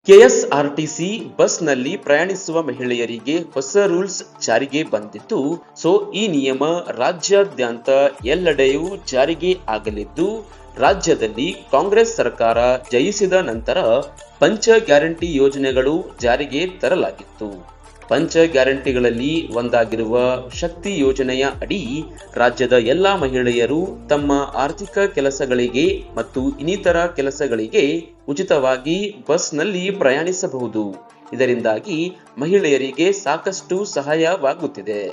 KSRTC ಬಸ್ನಲ್ಲಿ ಪ್ರಯಾಣಿಸುವ ಮಹಿಳೆಯರಿಗೆ ಹೊಸ ರೂಲ್ಸ್ ಜಾರಿಗೆ ಬಂದಿದ್ದು, ಈ ನಿಯಮ ರಾಜ್ಯಾದ್ಯಂತ ಎಲ್ಲೆಡೆಯೂ ಜಾರಿಗೆ ಆಗಲಿದ್ದು, ರಾಜ್ಯದಲ್ಲಿ ಕಾಂಗ್ರೆಸ್ ಸರ್ಕಾರ ಜಯಿಸಿದ ನಂತರ ಪಂಚ ಗ್ಯಾರಂಟಿ ಯೋಜನೆಗಳು ಜಾರಿಗೆ ತರಲಾಗಿತ್ತು. ಪಂಚ ಗ್ಯಾರಂಟಿಗಳಲ್ಲಿ ಒಂದಾಗಿರುವ ಶಕ್ತಿ ಯೋಜನೆಯ ಅಡಿ ರಾಜ್ಯದ ಎಲ್ಲಾ ಮಹಿಳೆಯರು ತಮ್ಮ ಆರ್ಥಿಕ ಕೆಲಸಗಳಿಗೆ ಮತ್ತು ಇನ್ನಿತರ ಕೆಲಸಗಳಿಗೆ ಉಚಿತವಾಗಿ ಬಸ್ನಲ್ಲಿ ಪ್ರಯಾಣಿಸಬಹುದು. ಇದರಿಂದಾಗಿ ಮಹಿಳೆಯರಿಗೆ ಸಾಕಷ್ಟು ಸಹಾಯವಾಗುತ್ತಿದೆ.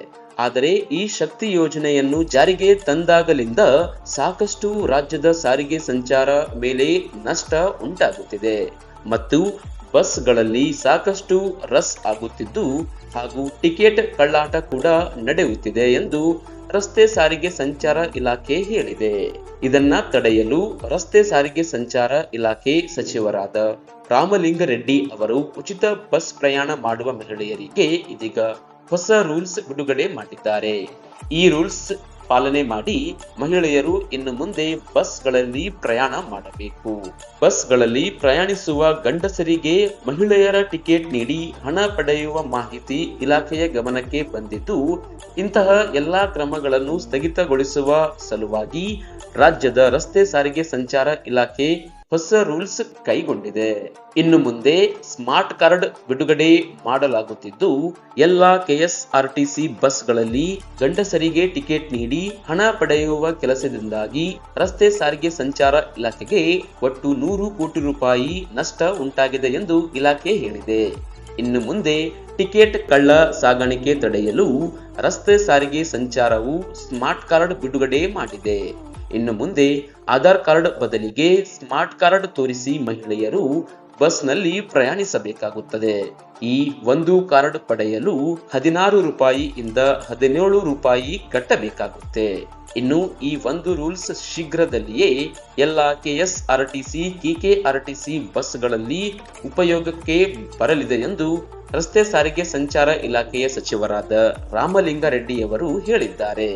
ಆದರೆ ಈ ಶಕ್ತಿ ಯೋಜನೆಯನ್ನು ಜಾರಿಗೆ ತಂದಾಗಲಿಂದ ಸಾಕಷ್ಟು ರಾಜ್ಯದ ಸಾರಿಗೆ ಸಂಚಾರ ಮೇಲೆ ನಷ್ಟ ಉಂಟಾಗುತ್ತಿದೆ ಮತ್ತು ಬಸ್ಗಳಲ್ಲಿ ಸಾಕಷ್ಟು ರಶ್ ಆಗುತ್ತಿದ್ದು ಹಾಗೂ ಟಿಕೆಟ್ ಕಳ್ಳಾಟ ಕೂಡ ನಡೆಯುತ್ತಿದೆ ಎಂದು ರಸ್ತೆ ಸಾರಿಗೆ ಸಂಚಾರ ಇಲಾಖೆ ಹೇಳಿದೆ. ಇದನ್ನ ತಡೆಯಲು ರಸ್ತೆ ಸಾರಿಗೆ ಸಂಚಾರ ಇಲಾಖೆ ಸಚಿವರಾದ ರಾಮಲಿಂಗಾರೆಡ್ಡಿ ಅವರು ಉಚಿತ ಬಸ್ ಪ್ರಯಾಣ ಮಾಡುವ ಮಹಿಳೆಯರಿಗೆ ಇದೀಗ ಹೊಸ ರೂಲ್ಸ್ ಬಿಡುಗಡೆ ಮಾಡಿದ್ದಾರೆ. ಈ ರೂಲ್ಸ್ ಪಾಲನೆ ಮಾಡಿ ಮಹಿಳೆಯರು ಇನ್ನು ಮುಂದೆ ಬಸ್ಗಳಲ್ಲಿ ಪ್ರಯಾಣ ಮಾಡಬೇಕು. ಬಸ್ಗಳಲ್ಲಿ ಪ್ರಯಾಣಿಸುವ ಗಂಡಸರಿಗೆ ಮಹಿಳೆಯರ ಟಿಕೆಟ್ ನೀಡಿ ಹಣ ಪಡೆಯುವ ಮಾಹಿತಿ ಇಲಾಖೆಯ ಗಮನಕ್ಕೆ ಬಂದಿದ್ದು, ಇಂತಹ ಎಲ್ಲಾ ಕ್ರಮಗಳನ್ನು ಸ್ಥಗಿತಗೊಳಿಸುವ ಸಲುವಾಗಿ ರಾಜ್ಯದ ರಸ್ತೆ ಸಾರಿಗೆ ಸಂಚಾರ ಇಲಾಖೆ ಹೊಸ ರೂಲ್ಸ್ ಕೈಗೊಂಡಿದೆ. ಇನ್ನು ಮುಂದೆ ಸ್ಮಾರ್ಟ್ ಕಾರ್ಡ್ ಬಿಡುಗಡೆ ಮಾಡಲಾಗುತ್ತಿದ್ದು, ಎಲ್ಲಾ ಕೆಎಸ್ಆರ್ಟಿಸಿ ಬಸ್ಗಳಲ್ಲಿ ಗಂಡಸರಿಗೆ ಟಿಕೆಟ್ ನೀಡಿ ಹಣ ಪಡೆಯುವ ಕೆಲಸದಿಂದಾಗಿ ರಸ್ತೆ ಸಾರಿಗೆ ಸಂಚಾರ ಇಲಾಖೆಗೆ ಒಟ್ಟು 100 ಕೋಟಿ ರೂಪಾಯಿ ನಷ್ಟ ಉಂಟಾಗಿದೆ ಎಂದು ಇಲಾಖೆ ಹೇಳಿದೆ. ಇನ್ನು ಮುಂದೆ ಟಿಕೆಟ್ ಕಳ್ಳ ಸಾಗಾಣಿಕೆ ತಡೆಯಲು ರಸ್ತೆ ಸಾರಿಗೆ ಸಂಚಾರವು ಸ್ಮಾರ್ಟ್ ಕಾರ್ಡ್ ಬಿಡುಗಡೆ ಮಾಡಿದೆ. ಇನ್ನು ಮುಂದೆ ಆಧಾರ್ ಕಾರ್ಡ್ ಬದಲಿಗೆ ಸ್ಮಾರ್ಟ್ ಕಾರ್ಡ್ ತೋರಿಸಿ ಮಹಿಳೆಯರು ಬಸ್ನಲ್ಲಿ ಪ್ರಯಾಣಿಸಬೇಕಾಗುತ್ತದೆ. ಈ ಒಂದು ಕಾರ್ಡ್ ಪಡೆಯಲು 16 ರೂಪಾಯಿಯಿಂದ 17 ರೂಪಾಯಿ ಕಟ್ಟಬೇಕಾಗುತ್ತೆ. ಇನ್ನು ಈ ಒಂದು ರೂಲ್ಸ್ ಶೀಘ್ರದಲ್ಲಿಯೇ ಎಲ್ಲ ಕೆಎಸ್ಆರ್ಟಿಸಿ, ಕೆಕೆಆರ್ಟಿಸಿ ಬಸ್ಗಳಲ್ಲಿ ಉಪಯೋಗಕ್ಕೆ ಬರಲಿದೆ ಎಂದು ರಸ್ತೆ ಸಾರಿಗೆ ಸಂಚಾರ ಇಲಾಖೆಯ ಸಚಿವರಾದ ರಾಮಲಿಂಗಾರೆಡ್ಡಿ ಅವರು ಹೇಳಿದ್ದಾರೆ.